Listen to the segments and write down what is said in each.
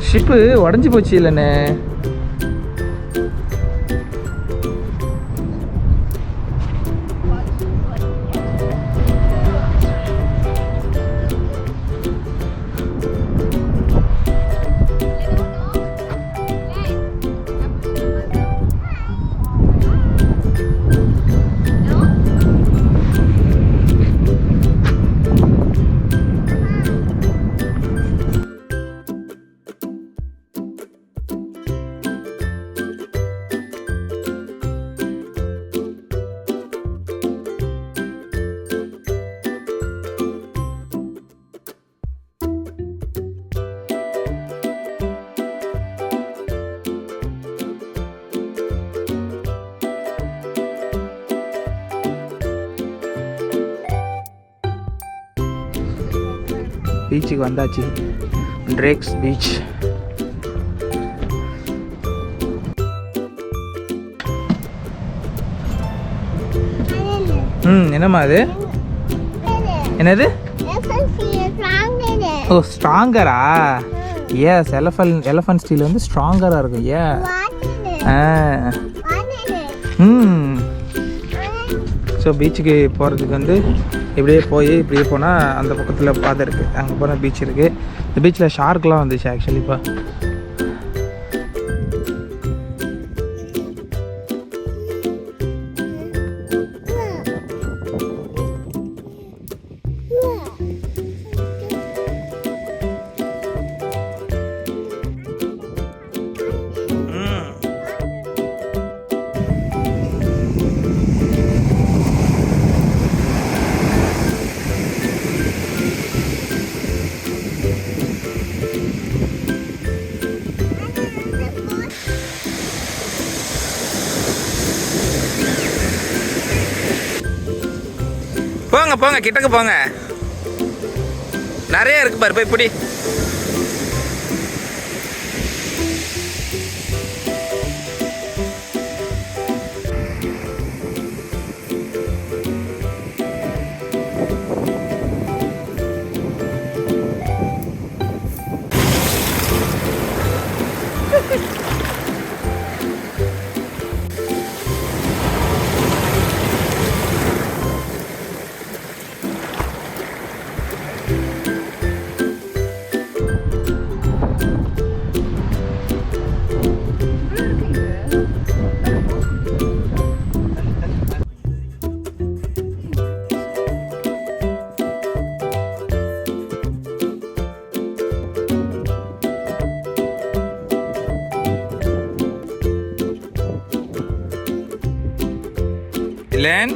Ship உடஞ்சி போச்சு இல்லைண்ணே. பீச்சுக்கு வந்தாச்சு. Drakes beach. என்னம்மா அது? என்னது? ஓ, ஸ்ட்ராங்கரா? எஸ், எலஃபண்ட் ஸ்டீல் வந்து ஸ்ட்ராங்கராக இருக்கும். ஏ ஸோ பீச்சுக்கு போகிறதுக்கு வந்து இப்படியே போனால் அந்த பக்கத்தில் பாதை இருக்குது, அங்கே போனால் பீச் இருக்குது. இந்த பீச்சில் ஷார்க்லாம் வந்துச்சு ஆக்சுவலி. இப்போ போங்க கிட்டக்கு போங்க, நிறைய இருக்கு பாரு. போய் இப்படி Len.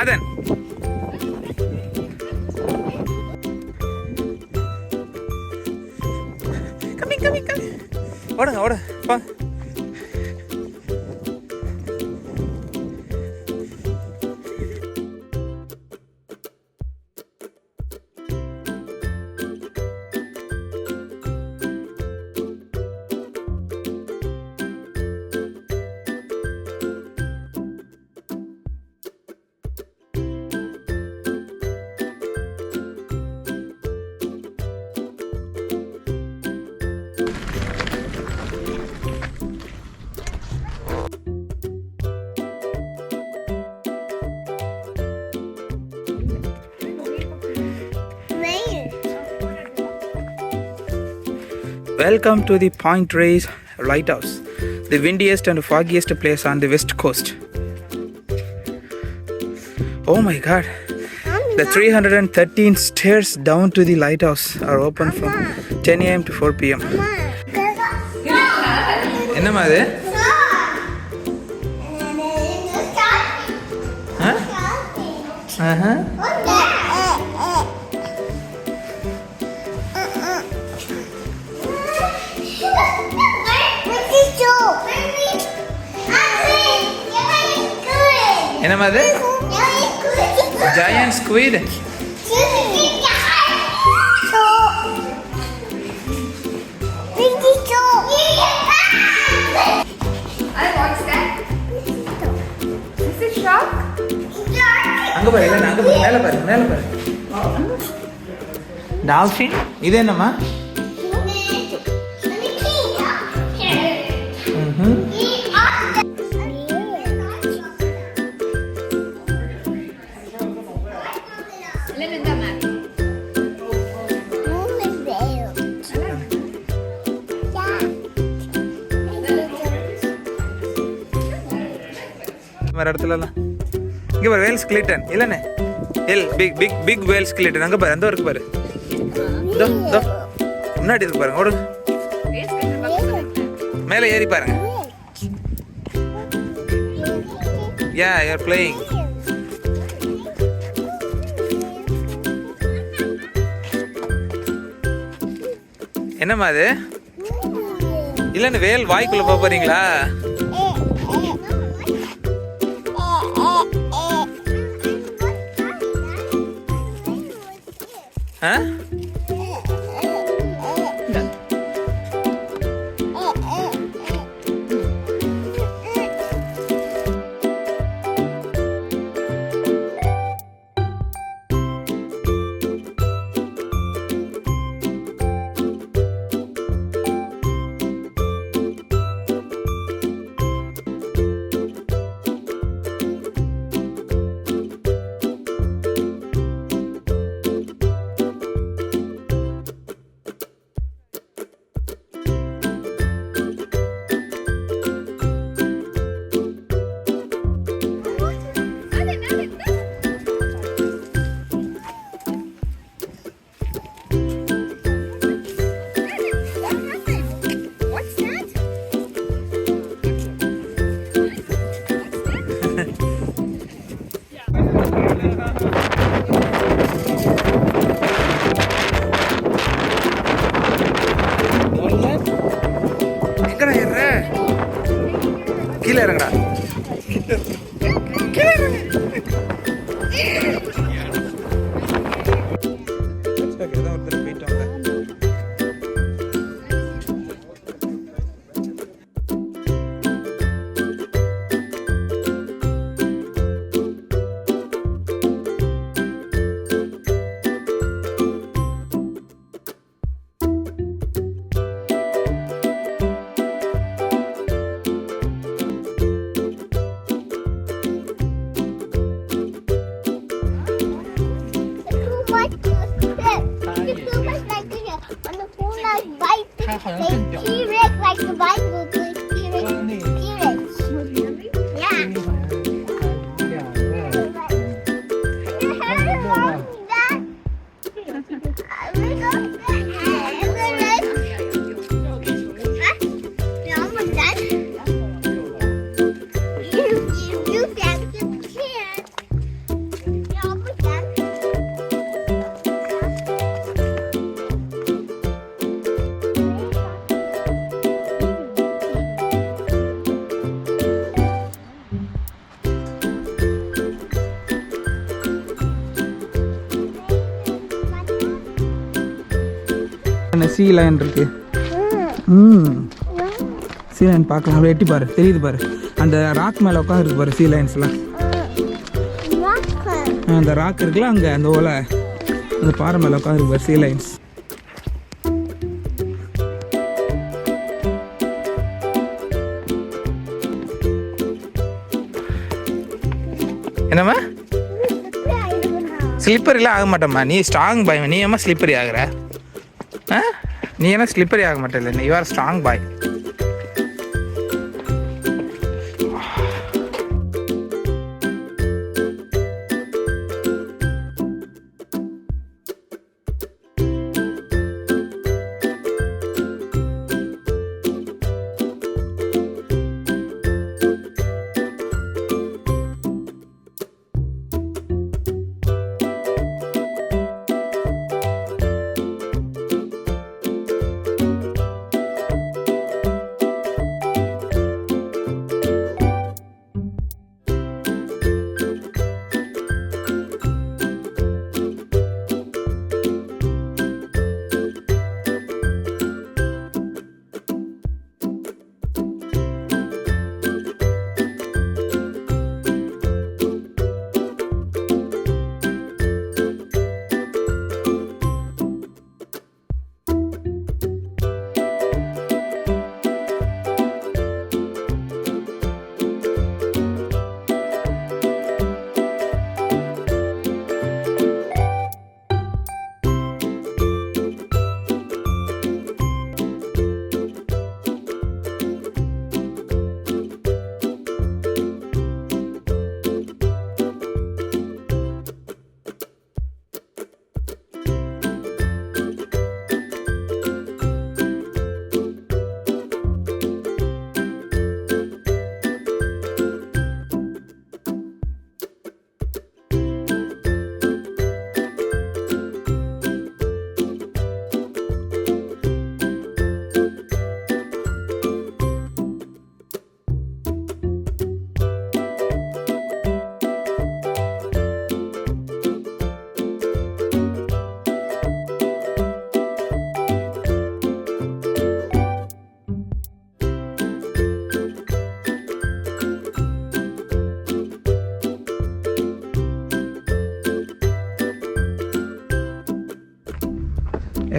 Aden. Come. Oda. Pa. Welcome to the Point Reyes Lighthouse, the windiest and foggiest place on the west coast. Oh my god, the 313 stairs down to the lighthouse are open from 10 a.m. to 4 p.m. என்னம்மா அது? என்னம்மா அது? Giant squid. அங்க பாரு, இல்ல அங்க பாரு, மேல பாரு, மேல பாரு. டால்ஃபின். இது என்னம்மா? வேற இடத்துலலாம் இங்கே பாரு, வேல் ஸ்கெலிட்டன் இல்லைண்ணே, பிக் வேல் ஸ்கெலிட்டன் அங்கே பாரு, அந்த இருக்கு பாரு, முன்னாடி இருக்கு பாருங்க, ஓடு மேலே ஏறி பாருங்க. Yeah, you're playing. என்னம்மா அது? இல்லைன்னு வேல் வாய்க்குள்ள போக போறீங்களா? ஆ? கீழே இறங்கடா, T-Rex like the Bible, T-Rex. Yeah. Sea line இருக்கு. சீ லைன் பார்க்கலாம், அப்படியே எட்டி பாரு, தெரியுது பாரு, அந்த ராக் மேலே உட்காந்துருக்கு பாரு சீ லைன்ஸ்லாம். அந்த ராக் இருக்குல்ல அங்கே, அந்த ஓலை அந்த பாறை மேலே உட்காந்துருக்கு பாரு சீ லைன்ஸ். என்னம்மா? ஸ்லிப்பரிலாம் ஆக மாட்டேம்மா, நீ ஸ்ட்ராங் பயம், நீ ஏம்மா ஸ்லிப்பரி ஆகுற? நீ என்ன ஸ்லிப்பரி ஆக மாட்டேல்ல, நீ you are strong boy.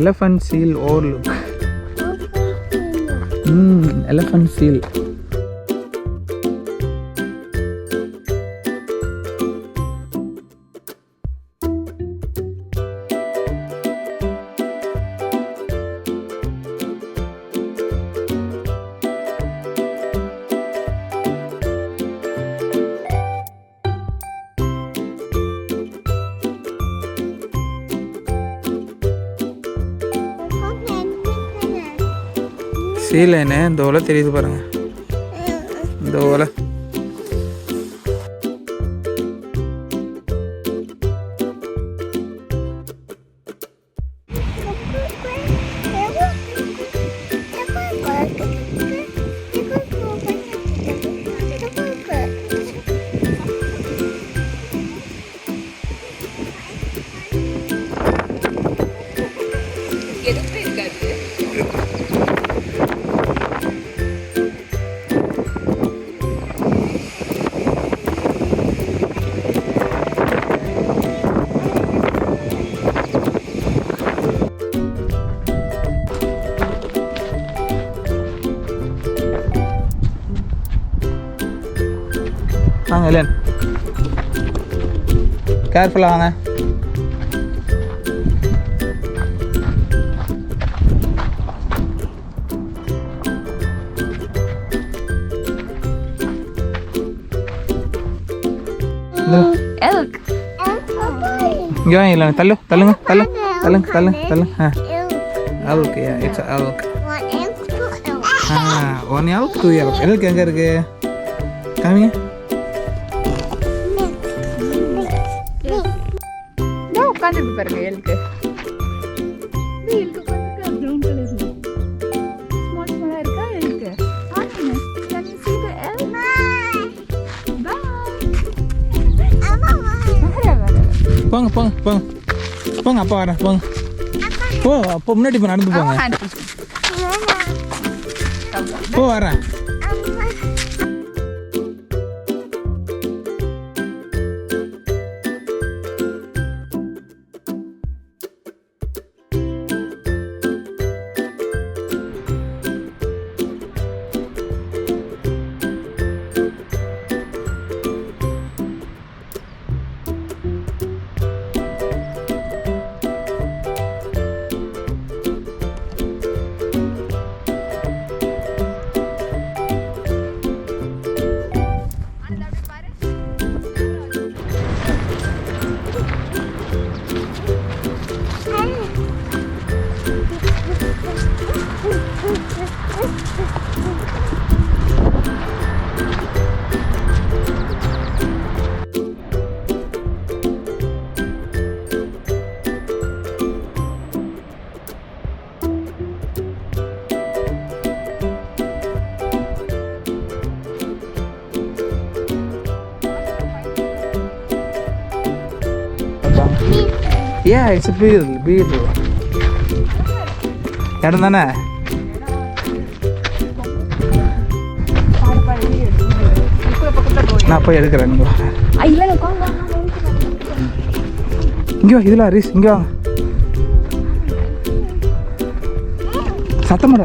Elephant seal overlook. Elephant seal. Sea line இந்த ஓலை தெரியுது பாருங்க, இந்த ஓலை. வாங்க இல்லைன், கேர்ஃபுல்லாக வாங்க. இங்கே வாங்க இல்லை, தள்ளுங்க. Elk, it's elk. 1 elk 2 elk. Elk எங்கே இருக்கு காமிங்க. உட்காந்துருக்கு பாருங்க எல்க்கு. போங்க அப்பா வரேன், போங்க. அப்போ முன்னாடி இப்போ நடந்து போங்க. வரேன். Yeah, it's a beautiful. இடம் தானே? நான் போய் எடுக்கிறேன். நீங்கள் இங்கே வா. இதில் ஹரிஸ் இங்கே வாங்க. சத்தம் போட